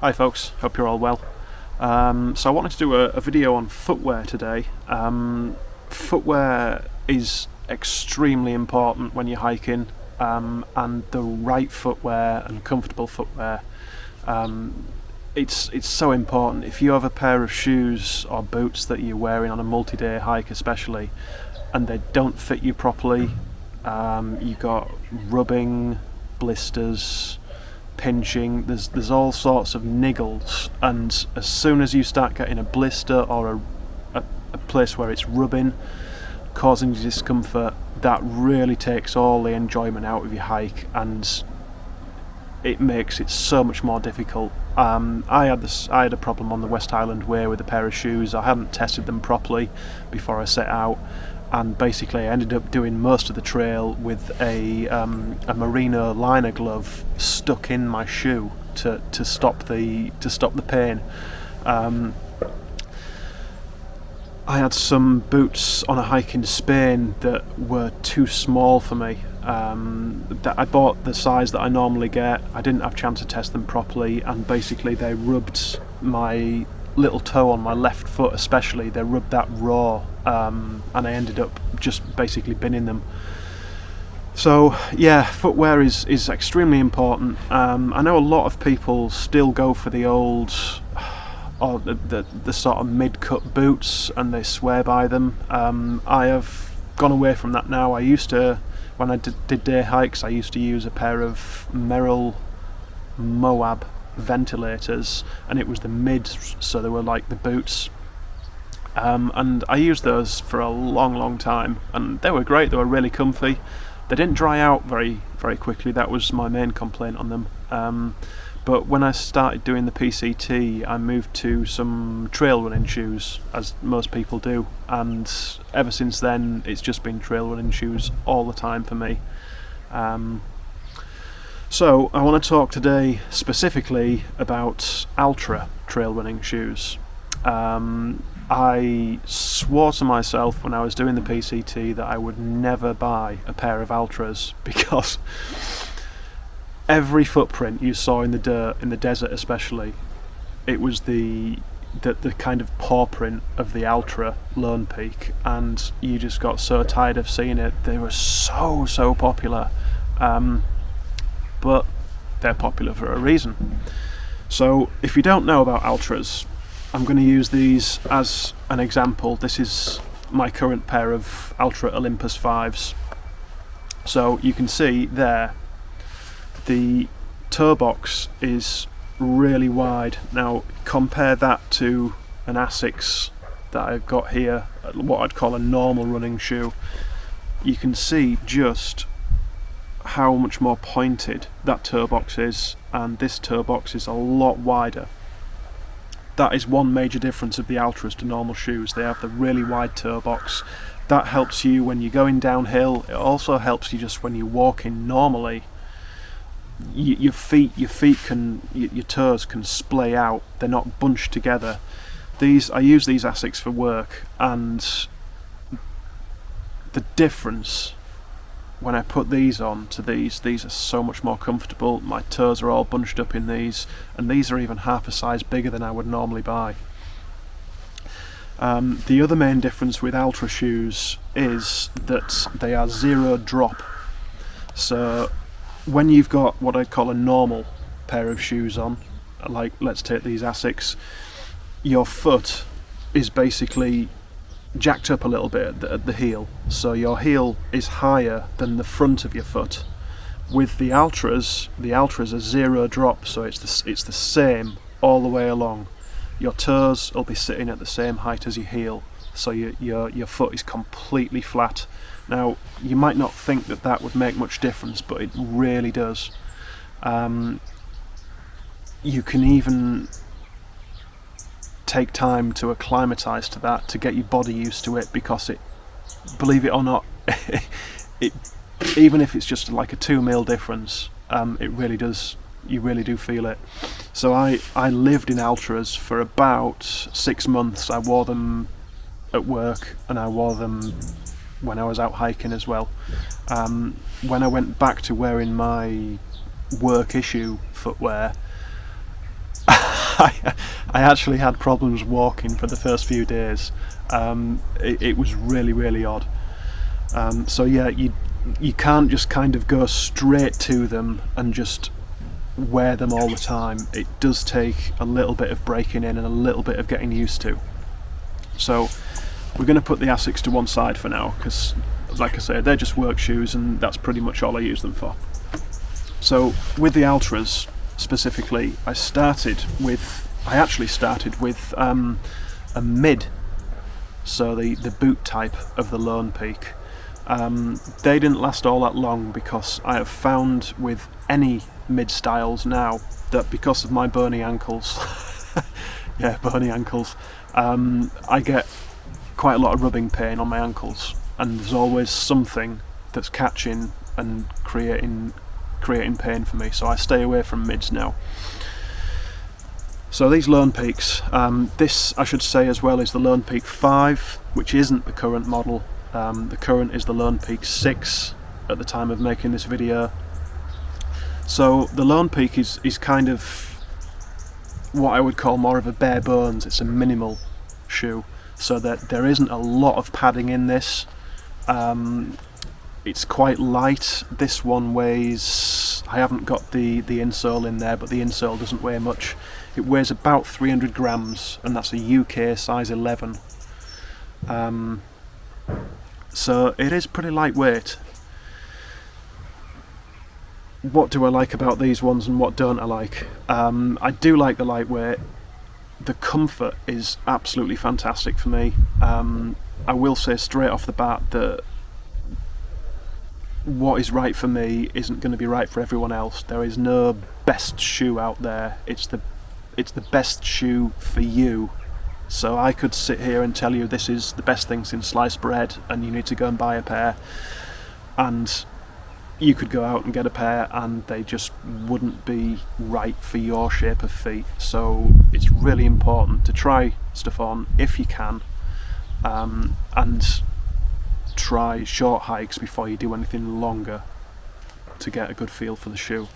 Hi folks, hope you're all well. So I wanted to do a video on footwear today. Footwear is extremely important when you're hiking, and the right footwear and comfortable footwear. It's so important. If you have a pair of shoes or boots that you're wearing on a multi-day hike especially, and they don't fit you properly, you got rubbing, blisters, pinching, there's all sorts of niggles, and as soon as you start getting a blister or a place where it's rubbing, causing you discomfort, that really takes all the enjoyment out of your hike, and it makes it so much more difficult. I had a problem on the West Highland Way with a pair of shoes. I hadn't tested them properly before I set out, and basically I ended up doing most of the trail with a merino liner glove stuck in my shoe to stop the pain. I had some boots on a hike in Spain that were too small for me. That I bought the size that I normally get. I didn't have a chance to test them properly, and basically they rubbed my little toe on my left foot especially. They rubbed that raw, and I ended up just basically binning them. So yeah, footwear is extremely important. I know a lot of people still go for the old, or the sort of mid-cut boots, and they swear by them. I have gone away from that now. I used to, when I did day hikes, I used to use a pair of Merrell Moab ventilators, and it was the mids, so they were like the boots. And I used those for a long time, and they were great. They were really comfy. They didn't dry out very quickly. That was my main complaint on them. But when I started doing the PCT, I moved to some trail running shoes, as most people do, and ever since then it's just been trail running shoes all the time for me. So I want to talk today specifically about Altra trail running shoes. I swore to myself when I was doing the PCT that I would never buy a pair of Altras, because every footprint you saw in the dirt, in the desert especially, it was the kind of paw print of the Altra Lone Peak, and you just got so tired of seeing it. They were so popular, but they're popular for a reason. So if you don't know about Altras, I'm going to use these as an example. This is my current pair of Altra Olympus 5s. So you can see there, the toe box is really wide. Now compare that to an Asics that I've got here, what I'd call a normal running shoe. You can see just how much more pointed that toe box is, and this toe box is a lot wider. That is one major difference of the Altras to normal shoes. They have the really wide toe box. That helps you when you're going downhill. It also helps you just when you're walking normally. Your toes can splay out. They're not bunched together. I use these Asics for work, and the difference when I put these on to these are so much more comfortable. My toes are all bunched up in these, and these are even half a size bigger than I would normally buy. The other main difference with Altra shoes is that they are zero drop. So when you've got what I'd call a normal pair of shoes on, like let's take these Asics, your foot is basically jacked up a little bit at the heel, so your heel is higher than the front of your foot. With the Altras are zero drop, so it's the same all the way along. Your toes will be sitting at the same height as your heel, so your foot is completely flat. Now you might not think that would make much difference, but it really does. You can even take time to acclimatise to that, to get your body used to it, because it, believe it or not, even if it's just like a 2 mil difference, it really does, you really do feel it. So I lived in Altras for about 6 months. I wore them at work, and I wore them when I was out hiking as well. When I went back to wearing my work issue footwear, I actually had problems walking for the first few days. It was really odd. So yeah, you can't just kind of go straight to them and just wear them all the time. It does take a little bit of breaking in and a little bit of getting used to. So we're going to put the Asics to one side for now, because like I say, they're just work shoes and that's pretty much all I use them for. So with the Altras specifically, I actually started with a mid, so the boot type of the Lone Peak. They didn't last all that long, because I have found with any mid styles now that because of my bony ankles, yeah, bony ankles, I get quite a lot of rubbing pain on my ankles, and there's always something that's catching and creating pain for me, so I stay away from mids now. So these Lone Peaks, this I should say as well is the Lone Peak 5, which isn't the current model. The current is the Lone Peak 6 at the time of making this video. So the Lone Peak is kind of what I would call more of a bare bones. It's a minimal shoe, so that there isn't a lot of padding in this. It's quite light. This one weighs, I haven't got the insole in there, but the insole doesn't weigh much. It weighs about 300 grams, and that's a UK size 11. So it is pretty lightweight. What do I like about these ones and what don't I like? I do like the lightweight. The comfort is absolutely fantastic for me. I will say straight off the bat that what is right for me isn't going to be right for everyone else. There is no best shoe out there. It's the best shoe for you. So I could sit here and tell you this is the best thing since sliced bread and you need to go and buy a pair, and you could go out and get a pair and they just wouldn't be right for your shape of feet. So it's really important to try stuff on if you can, and try short hikes before you do anything longer to get a good feel for the shoe.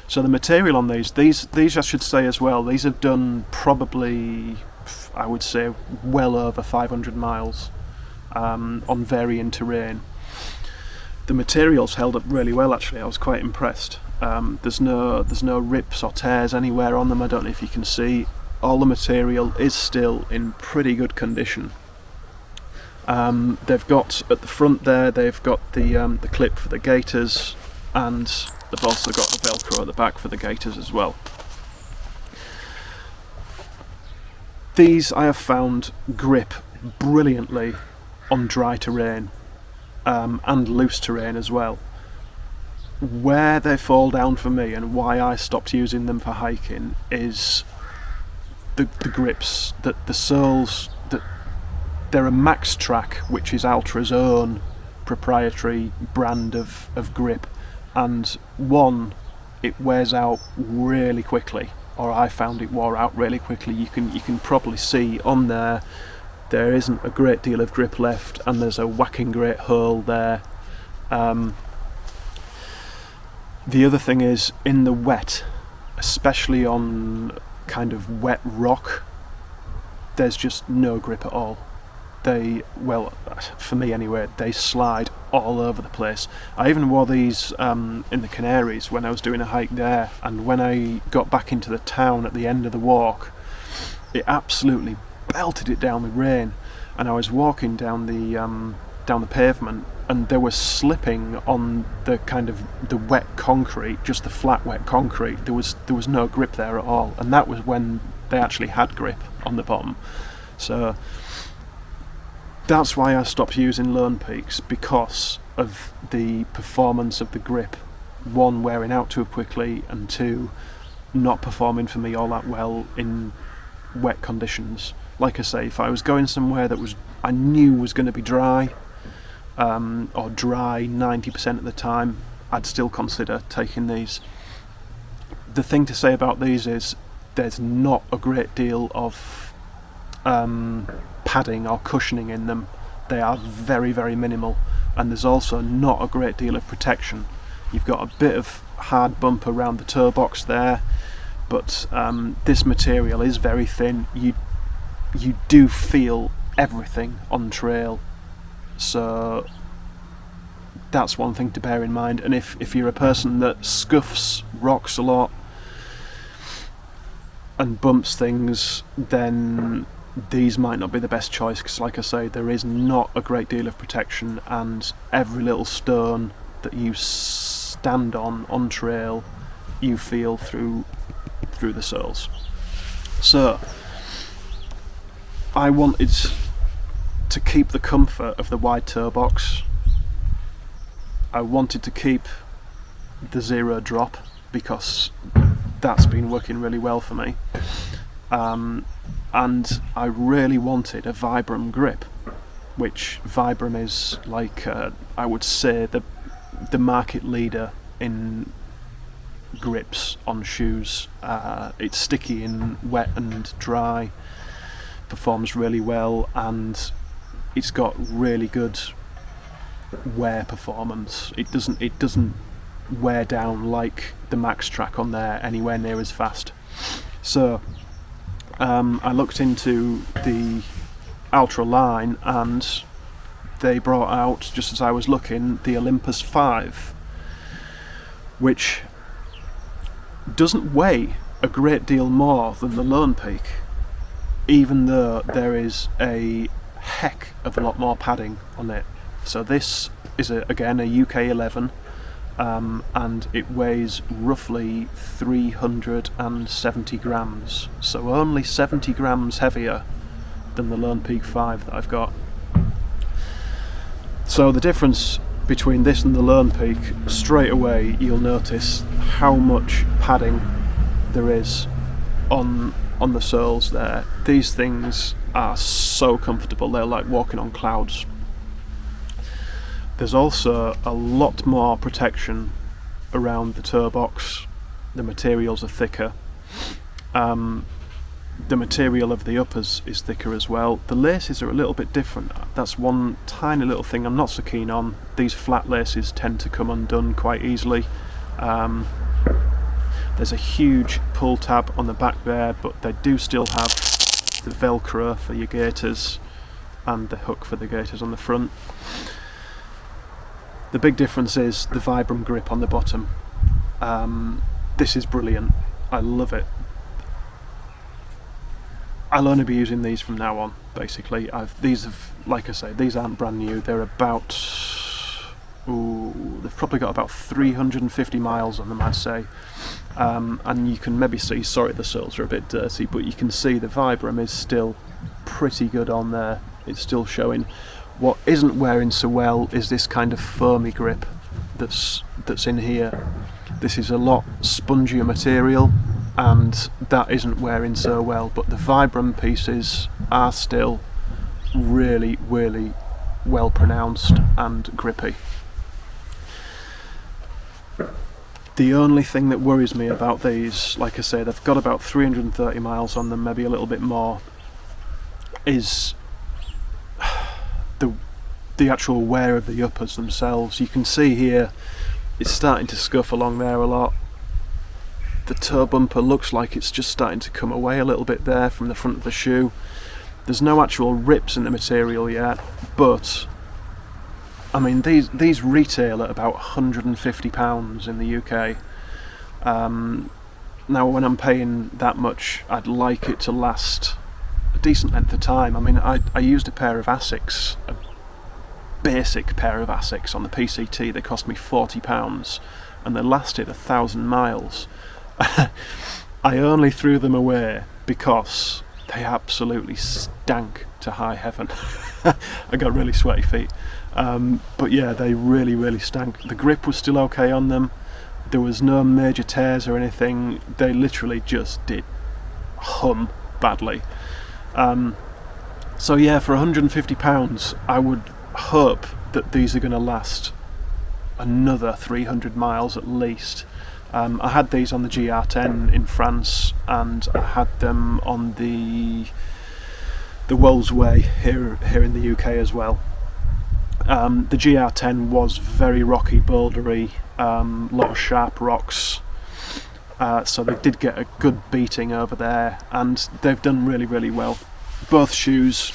So the material on these I should say as well, these have done probably, I would say, well over 500 miles on varying terrain. The materials held up really well actually. I was quite impressed. There's no rips or tears anywhere on them. I don't know if you can see. All the material is still in pretty good condition. They've got at the front there, they've got the clip for the gaiters, and they've also got the Velcro at the back for the gaiters as well. These I have found grip brilliantly on dry terrain, and loose terrain as well. Where they fall down for me and why I stopped using them for hiking is the grips, the soles. They're a Max Track, which is Altra's own proprietary brand of grip, and one, it wears out really quickly, or I found it wore out really quickly. You can probably see on there isn't a great deal of grip left, and there's a whacking great hole there. The other thing is, in the wet, especially on kind of wet rock, there's just no grip at all. Well, for me anyway, they slide all over the place. I even wore these in the Canaries when I was doing a hike there, and when I got back into the town at the end of the walk, it absolutely belted it down with rain, and I was walking down the pavement, and they were slipping on the kind of the wet concrete, just the flat wet concrete. There was no grip there at all, and that was when they actually had grip on the bottom. So that's why I stopped using Lone Peaks, because of the performance of the grip. One, wearing out too quickly, and two, not performing for me all that well in wet conditions. Like I say, if I was going somewhere that I knew was going to be dry, or dry 90% of the time, I'd still consider taking these. The thing to say about these is there's not a great deal of padding or cushioning in them. They are very, very minimal, and there's also not a great deal of protection. You've got a bit of hard bump around the toe box there. but this material is very thin. You do feel everything on trail, so that's one thing to bear in mind. And if you're a person that scuffs rocks a lot and bumps things, then these might not be the best choice, because like I say, there is not a great deal of protection, and every little stone that you stand on trail you feel through the soles. So I wanted to keep the comfort of the wide toe box. I wanted to keep the zero drop because that's been working really well for me, and I really wanted a Vibram grip, which Vibram is like I would say the market leader in grips on shoes. It's sticky in wet and dry, performs really well, and it's got really good wear performance. It doesn't wear down like the Max Track on there anywhere near as fast. So I looked into the Altra line, and they brought out, just as I was looking, the Olympus 5, which doesn't weigh a great deal more than the Lone Peak, even though there is a heck of a lot more padding on it. So this is again a UK 11, and it weighs roughly 370 grams, so only 70 grams heavier than the Lone Peak 5 that I've got. So the difference between this and the Lone Peak, straight away you'll notice how much padding there is on the soles there. These things are so comfortable, they're like walking on clouds. There's also a lot more protection around the toe box. The materials are thicker. The material of the uppers is thicker as well. The laces are a little bit different. That's one tiny little thing I'm not so keen on. These flat laces tend to come undone quite easily. There's a huge pull tab on the back there, but they do still have the Velcro for your gaiters and the hook for the gaiters on the front. The big difference is the Vibram grip on the bottom. This is brilliant. I love it. I'll only be using these from now on, basically. Like I say, these aren't brand new. They're about, they've probably got about 350 miles on them, I'd say. And you can maybe see, sorry the soles are a bit dirty, but you can see the Vibram is still pretty good on there. It's still showing. What isn't wearing so well is this kind of foamy grip that's in here. This is a lot spongier material, and that isn't wearing so well, but the Vibram pieces are still really, really well pronounced and grippy. The only thing that worries me about these, like I say, they've got about 330 miles on them, maybe a little bit more, is the actual wear of the uppers themselves. You can see here it's starting to scuff along there a lot. The toe bumper looks like it's just starting to come away a little bit there from the front of the shoe. There's no actual rips in the material yet, but I mean these retail at about £150 in the UK. Now when I'm paying that much, I'd like it to last a decent length of time. I mean I used a pair of Asics, a basic pair of Asics on the PCT. They cost me £40 and they lasted 1,000 miles. I only threw them away because they absolutely stank to high heaven. I got really sweaty feet, but yeah, they really, really stank. The grip was still okay on them. There was no major tears or anything. They literally just did hum badly. So yeah, for £150 I would hope that these are going to last another 300 miles at least. I had these on the GR10 in France, and I had them on the Wolves Way here in the UK as well. The GR10 was very rocky, bouldery, lot of sharp rocks. so they did get a good beating over there, and they've done really, really well. Both shoes,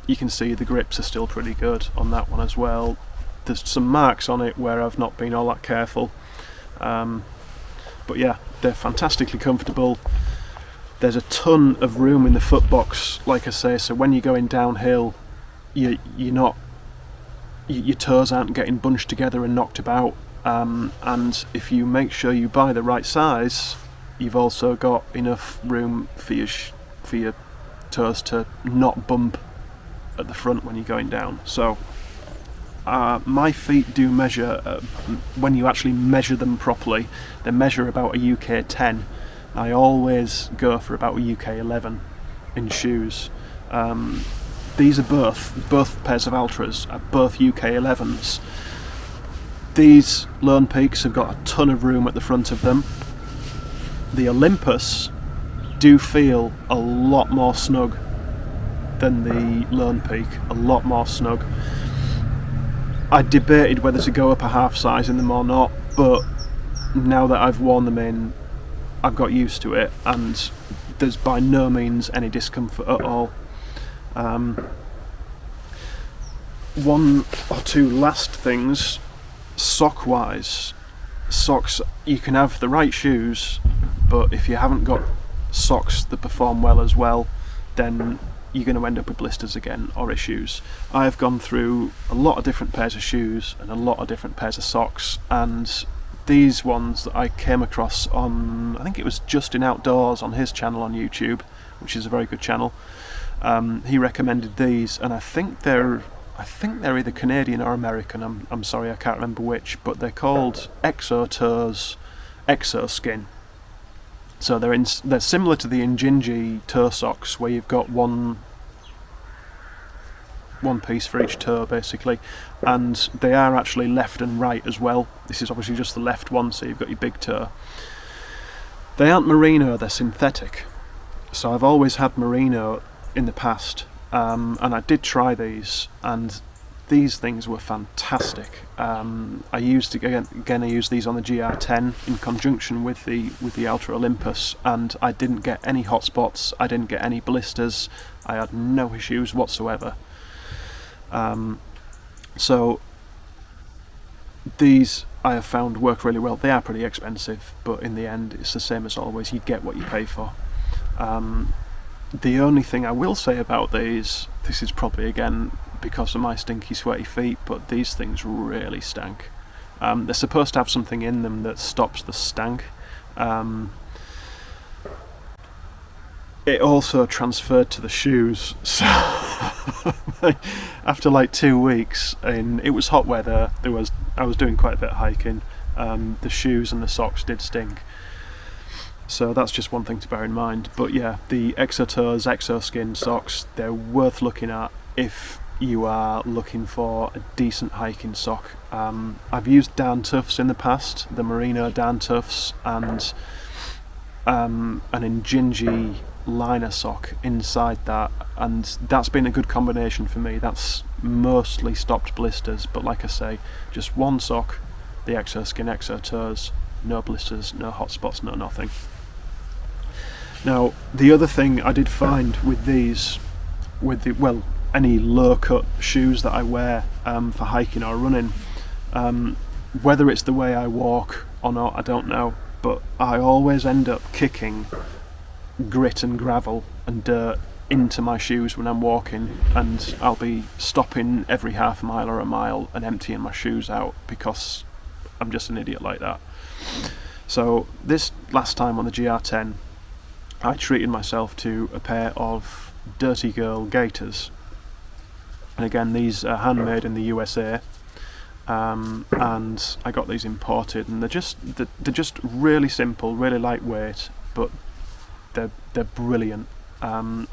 you can see the grips are still pretty good on that one as well. There's some marks on it where I've not been all that careful, but yeah, they're fantastically comfortable. There's a ton of room in the foot box, like I say, so when you're going downhill, you're not, your toes aren't getting bunched together and knocked about. And if you make sure you buy the right size, you've also got enough room for your toes to not bump at the front when you're going down. So my feet do measure, when you actually measure them properly, they measure about a UK 10. I always go for about a UK 11 in shoes. These are both pairs of Altras are both UK 11s. These Lone Peaks have got a ton of room at the front of them. The Olympus do feel a lot more snug than the Lone Peak, a lot more snug. I debated whether to go up a half size in them or not, but now that I've worn them in, I've got used to it, and there's by no means any discomfort at all. One or two last things, sock-wise. Socks, you can have the right shoes, but if you haven't got socks that perform well as well, then you're going to end up with blisters again or issues. I've gone through a lot of different pairs of shoes and a lot of different pairs of socks, and these ones that I came across on, I think it was Justin Outdoors on his channel on YouTube, which is a very good channel. He recommended these, and I think they're either Canadian or American. I'm sorry, I can't remember which, but they're called Exo-Toes Exo-Skin. So they're similar to the Injinji toe socks, where you've got one piece for each toe basically, and they are actually left and right as well. This is obviously just the left one, so you've got your big toe. They aren't merino, they're synthetic. So I've always had merino in the past, and I did try these, and these things were fantastic. I used these on the GR10 in conjunction with the Altra Olympus, and I didn't get any hot spots, I didn't get any blisters, I had no issues whatsoever. So these I have found work really well. They are pretty expensive, but in the end it's the same as always, you get what you pay for. The only thing I will say about these, this is probably again because of my stinky sweaty feet, but these things really stank. They're supposed to have something in them that stops the stank. It also transferred to the shoes, so after like 2 weeks, and it was hot weather, I was doing quite a bit of hiking, the shoes and the socks did stink. So that's just one thing to bear in mind. But yeah, the Exo-Toes Exo-Skin socks, they're worth looking at if you are looking for a decent hiking sock. I've used Dan Tuffs in the past, the merino Dan Tuffs, and an Injinji liner sock inside that, and that's been a good combination for me. That's mostly stopped blisters, but like I say, just one sock, the Exo-Skin Exo-Toes, no blisters, no hot spots, no nothing. Now, the other thing I did find with these, any low-cut shoes that I wear for hiking or running, whether it's the way I walk or not, I don't know, but I always end up kicking grit and gravel and dirt into my shoes when I'm walking, and I'll be stopping every half mile or a mile and emptying my shoes out because I'm just an idiot like that. So this last time on the GR10, I treated myself to a pair of Dirty Girl gaiters, and again these are handmade in the USA, and I got these imported, and they're just really simple, really lightweight, but they're brilliant.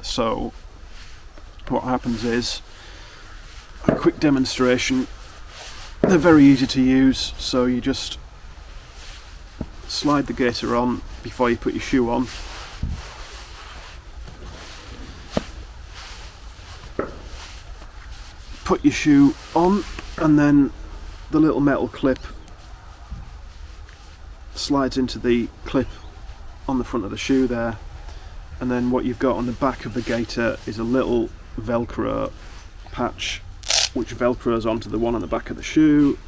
So what happens is, a quick demonstration. They're very easy to use, so you just slide the gaiter on before you put your shoe on. Put your shoe on, and then the little metal clip slides into the clip on the front of the shoe there, and then what you've got on the back of the gaiter is a little Velcro patch which velcros onto the one on the back of the shoe,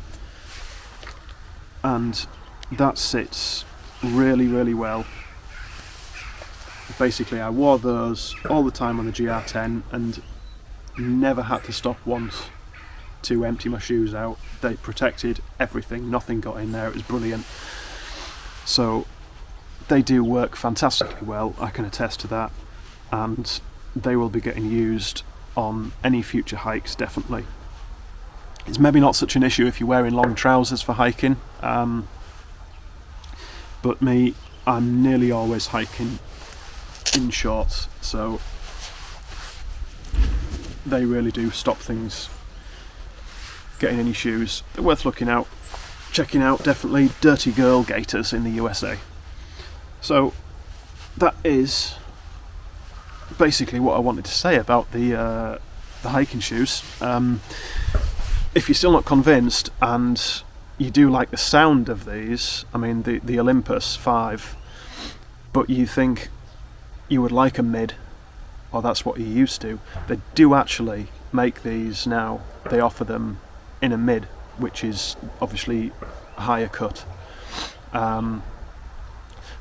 and that sits really, really well. Basically, I wore those all the time on the GR10 and never had to stop once to empty my shoes out. They protected everything, nothing got in there, it was brilliant. So they do work fantastically well, I can attest to that, and they will be getting used on any future hikes, definitely. It's maybe not such an issue if you're wearing long trousers for hiking, but me, I'm nearly always hiking in shorts, so they really do stop things getting any shoes. They're worth checking out, definitely. Dirty Girl gaiters in the USA. So that is basically what I wanted to say about the hiking shoes. If you're still not convinced and you do like the sound of these, I mean the Olympus 5, but you think you would like a mid, or that's what you used to, they do actually make these now. They offer them in a mid, which is obviously a higher cut.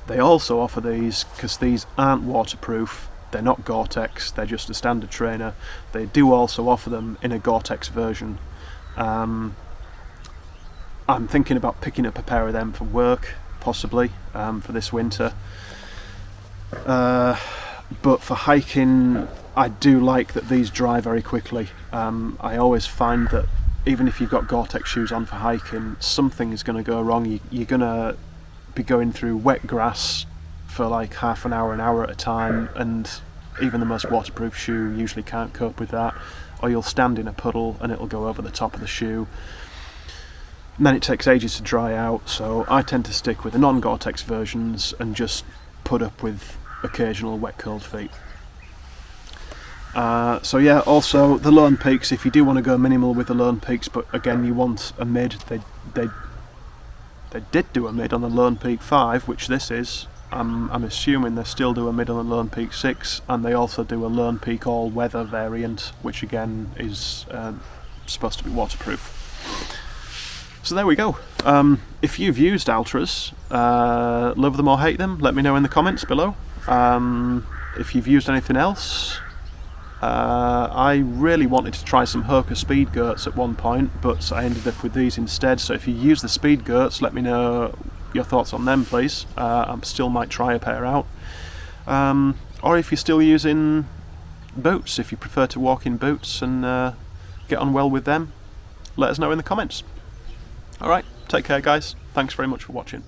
They also offer these, because these aren't waterproof, they're not Gore-Tex, they're just a standard trainer, they do also offer them in a Gore-Tex version. I'm thinking about picking up a pair of them for work, possibly, for this winter. But for hiking, I do like that these dry very quickly. I always find that even if you've got Gore-Tex shoes on for hiking, something is going to go wrong. You're going to be going through wet grass for like half an hour at a time, and even the most waterproof shoe usually can't cope with that. Or you'll stand in a puddle and it'll go over the top of the shoe. And then it takes ages to dry out, so I tend to stick with the non-Gore-Tex versions and just put up with occasional wet cold feet. So yeah, also the Lone Peaks, if you do want to go minimal with the Lone Peaks, but again you want a mid, they did do a mid on the Lone Peak 5, which this is. I'm assuming they still do a mid on the Lone Peak 6, and they also do a Lone Peak all-weather variant, which again is supposed to be waterproof. So there we go. If you've used Altras, love them or hate them, let me know in the comments below. If you've used anything else, I really wanted to try some Hoka Speed Goats at one point, but I ended up with these instead. So if you use the Speed Goats, let me know your thoughts on them, please. I still might try a pair out. Or if you're still using boots, if you prefer to walk in boots and get on well with them, let us know in the comments. Alright, take care guys, thanks very much for watching.